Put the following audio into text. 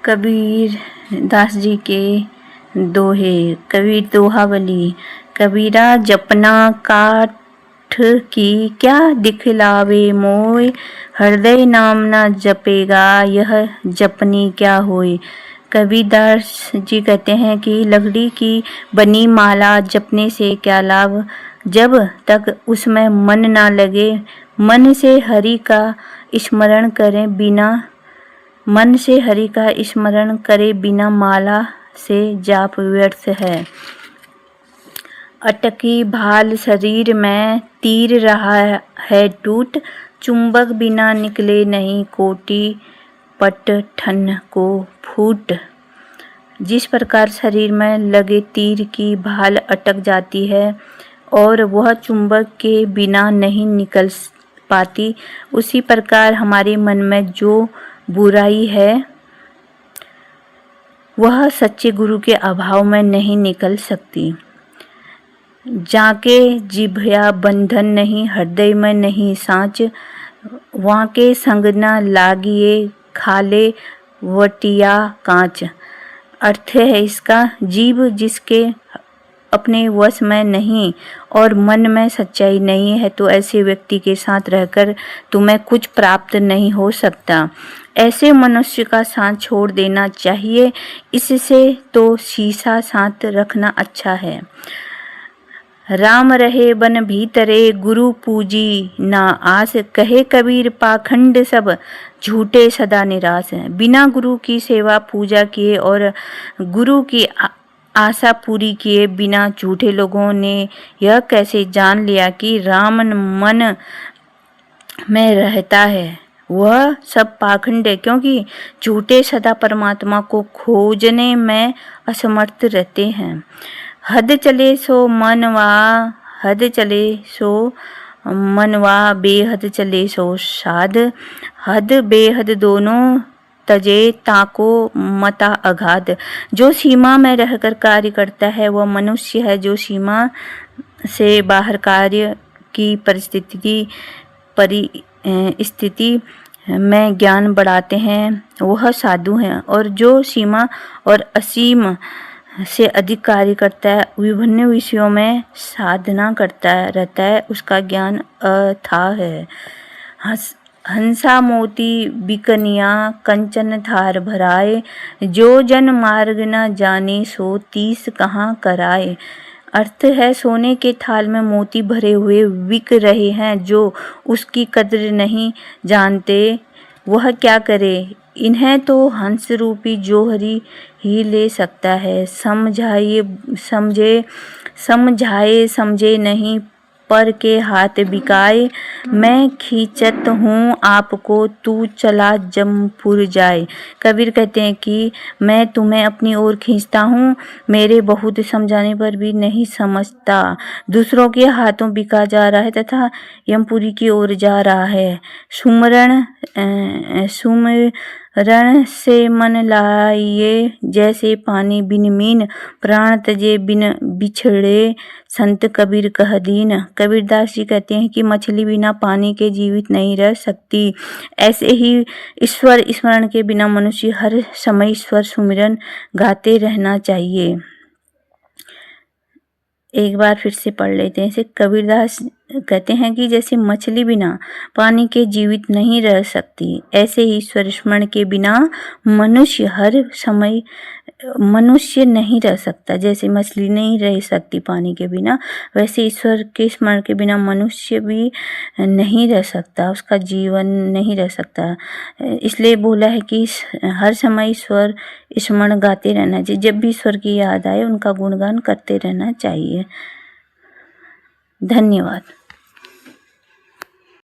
कबीर दास जी के दोहे। कबीर दोहावली। कबीरा जपना काठ की क्या दिखलावे मोय, हृदय नाम ना जपेगा यह जपनी क्या होय। कबीरदास जी कहते हैं कि लकड़ी की बनी माला जपने से क्या लाभ, जब तक उसमें मन ना लगे। मन से हरि का स्मरण करे बिना माला से जाप व्यर्थ है। अटकी भाल शरीर में तीर रहा है टूट, चुंबक बिना निकले नहीं कोटि पटठन को फूट। जिस प्रकार शरीर में लगे तीर की भाल अटक जाती है और वह चुंबक के बिना नहीं निकल पाती, उसी प्रकार हमारे मन में जो बुराई है वह सच्चे गुरु के अभाव में नहीं निकल सकती। जाके जिभया बंधन नहीं, हृदय में नहीं साँच, वहाँ के संग न लागिए खाले वटिया कांच। अर्थ है इसका, जीव जिसके अपने वश में नहीं और मन में सच्चाई नहीं है, तो ऐसे व्यक्ति के साथ रहकर तुम्हें कुछ प्राप्त नहीं हो सकता। ऐसे मनुष्य का साथ छोड़ देना चाहिए, इससे तो शीशा साथ रखना अच्छा है। राम रहे बन भीतरे, गुरु पूजी ना आस, कहे कबीर पाखंड सब झूठे सदा निराश। बिना गुरु की सेवा पूजा किए और गुरु की आशा पूरी किए बिना झूठे लोगों ने यह कैसे जान लिया कि राम मन में रहता है, वह सब पाखंड है, क्योंकि झूठे सदा परमात्मा को खोजने में असमर्थ रहते हैं। हद चले सो मनवा, बेहद चले सो साध, हद बेहद दोनों तजे ताको मता अगाध। जो सीमा में रहकर कार्य करता है वह मनुष्य है, जो सीमा से बाहर कार्य की परिस्थिति में ज्ञान बढ़ाते हैं वह साधु हैं, और जो सीमा और असीम से अधिक कार्य करता है, विभिन्न विषयों में साधना करता रहता है, उसका ज्ञान अथाह है। हंसा मोती बिकनिया कंचन थार भराए, जो जन मार्ग न जाने सो तीस कहाँ कराए। अर्थ है, सोने के थाल में मोती भरे हुए बिक रहे हैं, जो उसकी कद्र नहीं जानते वह क्या करे। इन्हें तो हंस रूपी जोहरी ही ले सकता है। समझे नहीं पर के हाथ बिकाए, मैं खींचत हूँ आपको तू चला जमपुर जाए। कबीर कहते हैं कि मैं तुम्हें अपनी ओर खींचता हूँ, मेरे बहुत समझाने पर भी नहीं समझता। दूसरों के हाथों बिका जा रहा है तथा यमपुरी की ओर जा रहा है। सुमरण से मन लाइए जैसे पानी बिन मीन, प्राण तजे बिन बिछड़े संत कबीर कह दीन। कबीरदास जी कहते हैं कि मछली बिना पानी के जीवित नहीं रह सकती, ऐसे ही ईश्वर स्मरण के बिना मनुष्य हर समय ईश्वर सुमिरन गाते रहना चाहिए। एक बार फिर से पढ़ लेते हैं इसे। कबीरदास कहते हैं कि जैसे मछली बिना पानी के जीवित नहीं रह सकती, ऐसे ही ईश्वर स्मरण के बिना मनुष्य हर समय मनुष्य नहीं रह सकता। जैसे मछली नहीं रह सकती पानी के बिना, वैसे ईश्वर के स्मरण के बिना मनुष्य भी नहीं रह सकता, उसका जीवन नहीं रह सकता। इसलिए बोला है कि हर समय ईश्वर स्मरण गाते रहना चाहिए। जब भी ईश्वर की याद आए उनका गुणगान करते रहना चाहिए। धन्यवाद।